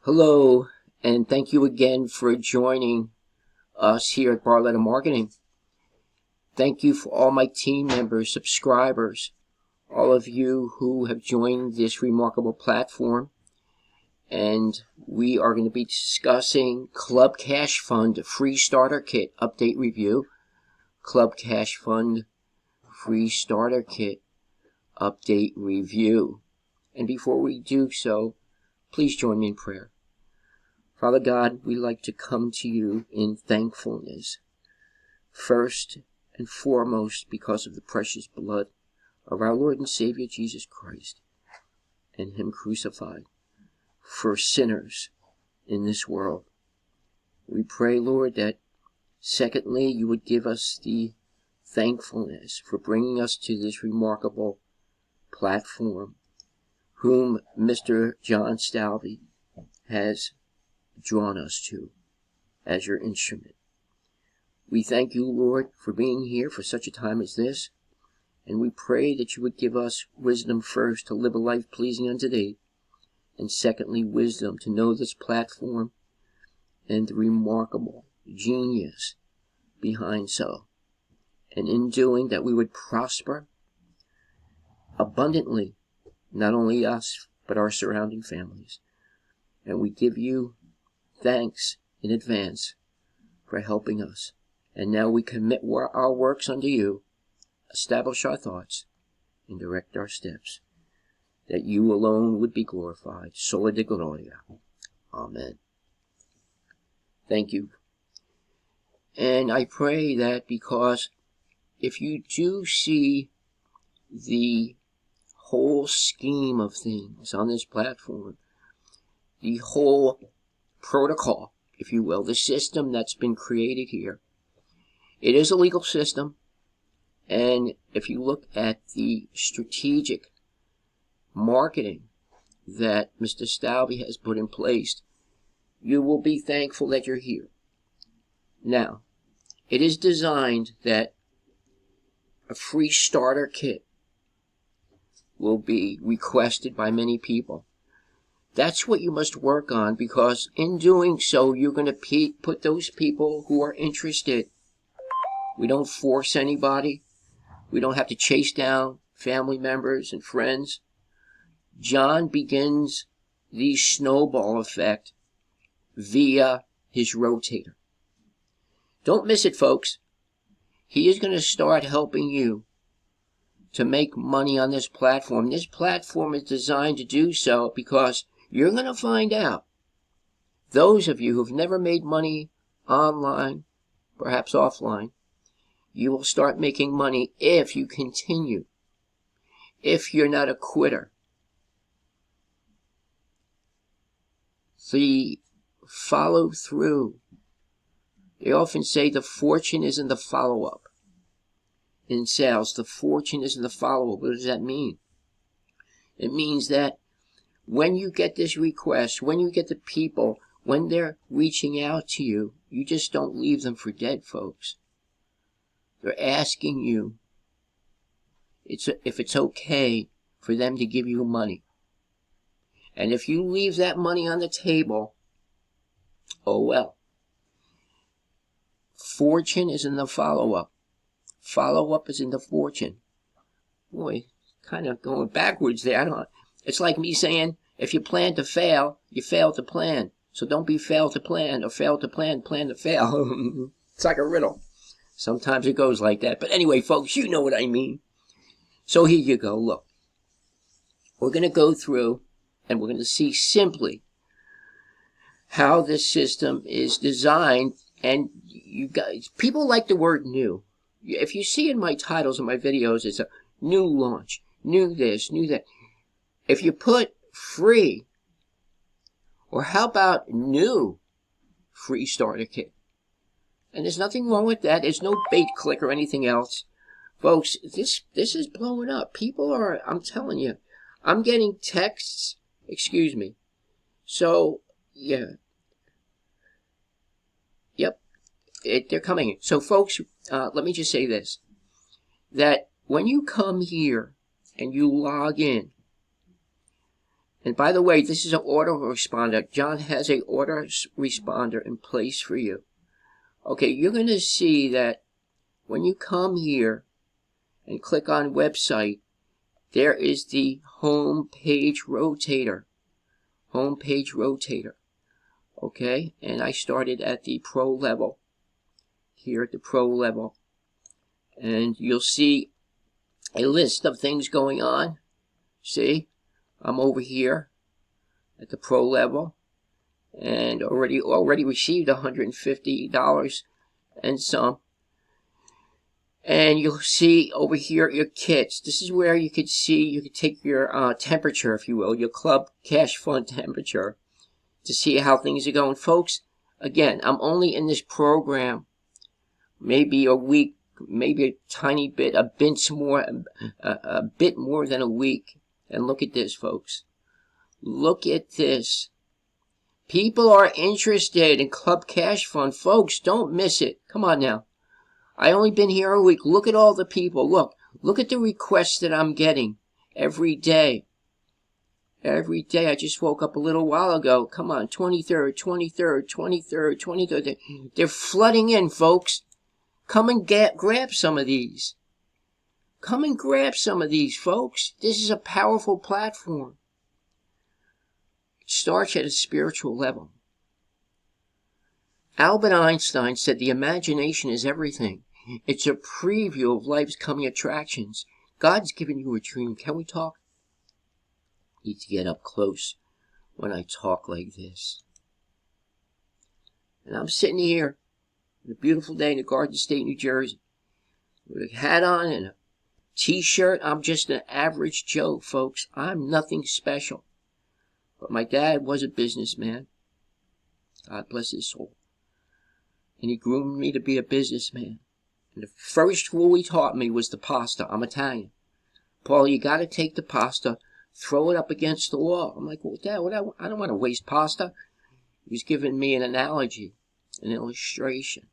Hello, and thank you again for joining us here at Barletta Marketing. Thank you for all my team members, subscribers, all of you who have joined this remarkable platform. And we are going to be discussing Club Cash Fund Free Starter Kit Update Review. Club Cash Fund Free Starter Kit Update Review. And before we do so, please join me in prayer. Father God, we like to come to you in thankfulness, first and foremost because of the precious blood of our Lord and Savior Jesus Christ and Him crucified for sinners in this world. We pray, Lord, that secondly, you would give us the thankfulness for bringing us to this remarkable platform, whom Mr. John Stalvey has drawn us to as your instrument. We thank you, Lord, for being here for such a time as this, and we pray that you would give us wisdom first to live a life pleasing unto thee, and secondly, wisdom to know this platform and the remarkable genius behind so, and in doing that we would prosper abundantly, not only us, but our surrounding families. And we give you thanks in advance for helping us. And now we commit our works unto you, establish our thoughts, and direct our steps, that you alone would be glorified. Sola de Gloria. Amen. Thank you. And I pray that because if you do see the whole scheme of things on this platform, the whole protocol, if you will, the system that's been created here. It is a legal system, and if you look at the strategic marketing that Mr. Stalvey has put in place, you will be thankful that you're here. Now, it is designed that a free starter kit will be requested by many people. That's what you must work on, because in doing so, you're going to put those people who are interested. We don't force anybody. We don't have to chase down family members and friends. John begins the snowball effect via his rotator. Don't miss it, folks. He is going to start helping you to make money on this platform. This platform is designed to do so because you're going to find out, those of you who've never made money online, perhaps offline, you will start making money if you continue, if you're not a quitter. The follow through. They often say the fortune is in the follow-up. In sales, the fortune is in the follow-up. What does that mean? It means that when you get this request, when you get the people, when they're reaching out to you, you just don't leave them for dead, folks. They're asking you if it's okay for them to give you money. And if you leave that money on the table, oh well. Fortune is in the follow-up. Follow-up is in the fortune. Boy, kind of going backwards there. It's like me saying, if you plan to fail, you fail to plan. So don't be fail to plan or fail to plan to fail. It's like a riddle. Sometimes it goes like that. But anyway, folks, you know what I mean. So here you go. Look, we're going to go through and we're going to see simply how this system is designed. And you guys, people like the word new. If you see in my titles of my videos, it's a new launch, new this, new that. If you put free, or how about new free starter kit? And there's nothing wrong with that. There's no bait click or anything else. Folks, this is blowing up. People are, I'm telling you, I'm getting texts, excuse me. So, yeah. Yep. They're coming in. So, folks, let me just say this. That when you come here and you log in, And by the way, this is an autoresponder. John has a autoresponder in place for you. Okay, you're going to see that when you come here and click on website, there is the home page rotator. Home page rotator. Okay, and I started at the pro level. Here at the pro level. And you'll see a list of things going on. See, I'm over here at the pro level and already received $150 and some. And you'll see over here your kits. This is where you could take your temperature, if you will, your club cash fund temperature to see how things are going. Folks, again, I'm only in this program maybe a week, maybe a tiny bit, a bit more than a week. And look at this, folks. Look at this. People are interested in Club Cash Fund. Folks, don't miss it. Come on now. I only been here a week. Look at all the people. Look at the requests that I'm getting every day. Every day. I just woke up a little while ago. Come on, 23rd, 23rd, 23rd, 23rd. They're flooding in, folks. Come and grab some of these. Come and grab some of these, folks. This is a powerful platform. It starts at a spiritual level. Albert Einstein said the imagination is everything. It's a preview of life's coming attractions. God's given you a dream. Can we talk? I need to get up close when I talk like this. And I'm sitting here on a beautiful day in the Garden State, New Jersey, with a hat on and a t-shirt. I'm just an average Joe, folks. I'm nothing special. But my dad was a businessman. God bless his soul. And he groomed me to be a businessman. And the first rule he taught me was the pasta. I'm Italian. Paul, you got to take the pasta, throw it up against the wall. I'm like, well, Dad, I don't want to waste pasta. He was giving me an analogy, an illustration,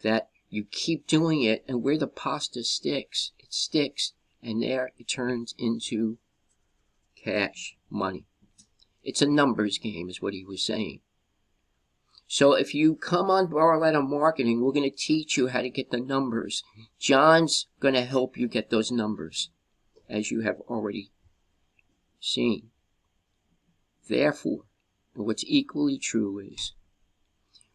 that you keep doing it, and where the pasta sticks, it sticks, and there it turns into cash, money. It's a numbers game, is what he was saying. So if you come on Barletta Marketing, we're going to teach you how to get the numbers. John's going to help you get those numbers, as you have already seen. Therefore, what's equally true is,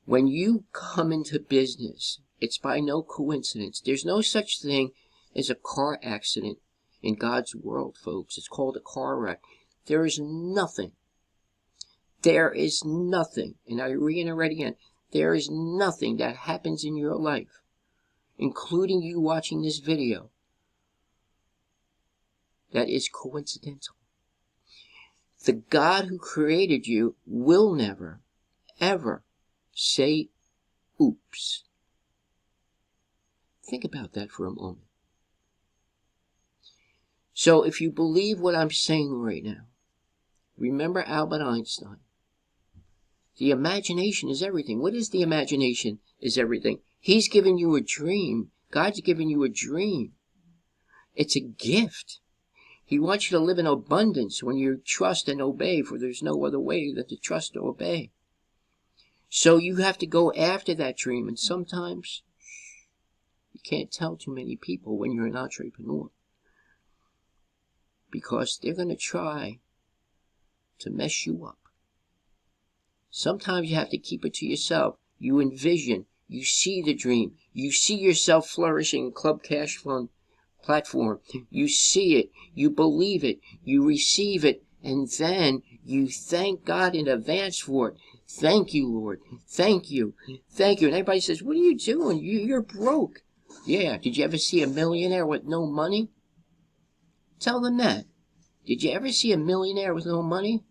when you come into business, it's by no coincidence. There's no such thing as a car accident in God's world, folks. It's called a car wreck. There is nothing. There is nothing, and I reiterate again, there is nothing that happens in your life, including you watching this video, that is coincidental. The God who created you will never, ever say, oops. Think about that for a moment. So if you believe what I'm saying right now, remember Albert Einstein. The imagination is everything. What is the imagination is everything? He's given you a dream. God's given you a dream. It's a gift. He wants you to live in abundance when you trust and obey, for there's no other way than to trust or obey. So you have to go after that dream, and sometimes you can't tell too many people when you're an entrepreneur, because they're going to try to mess you up. Sometimes you have to keep it to yourself. You envision, you see the dream, you see yourself flourishing in Club Cash Fund platform. You see it, you believe it, you receive it, and then you thank God in advance for it. Thank you, Lord. Thank you. Thank you. And everybody says, what are you doing? You're broke. Yeah. Did you ever see a millionaire with no money? Tell them that. Did you ever see a millionaire with no money?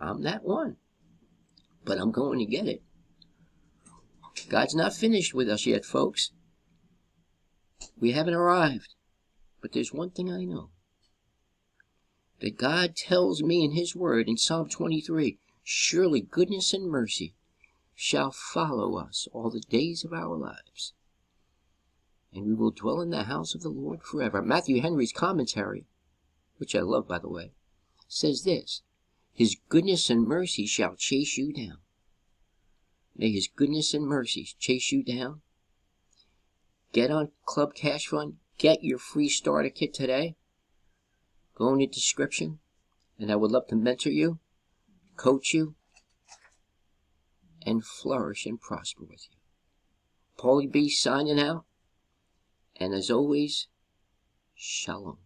I'm that one. But I'm going to get it. God's not finished with us yet, folks. We haven't arrived. But there's one thing I know. That God tells me in His Word in Psalm 23, surely goodness and mercy shall follow us all the days of our lives, and we will dwell in the house of the Lord forever. Matthew Henry's commentary, which I love, by the way, says this: His goodness and mercy shall chase you down. May His goodness and mercy chase you down. Get on Club Cash Fund. Get your free starter kit today. Go in the description, and I would love to mentor you, coach you, and flourish and prosper with you. Paulie B signing out, and as always, Shalom.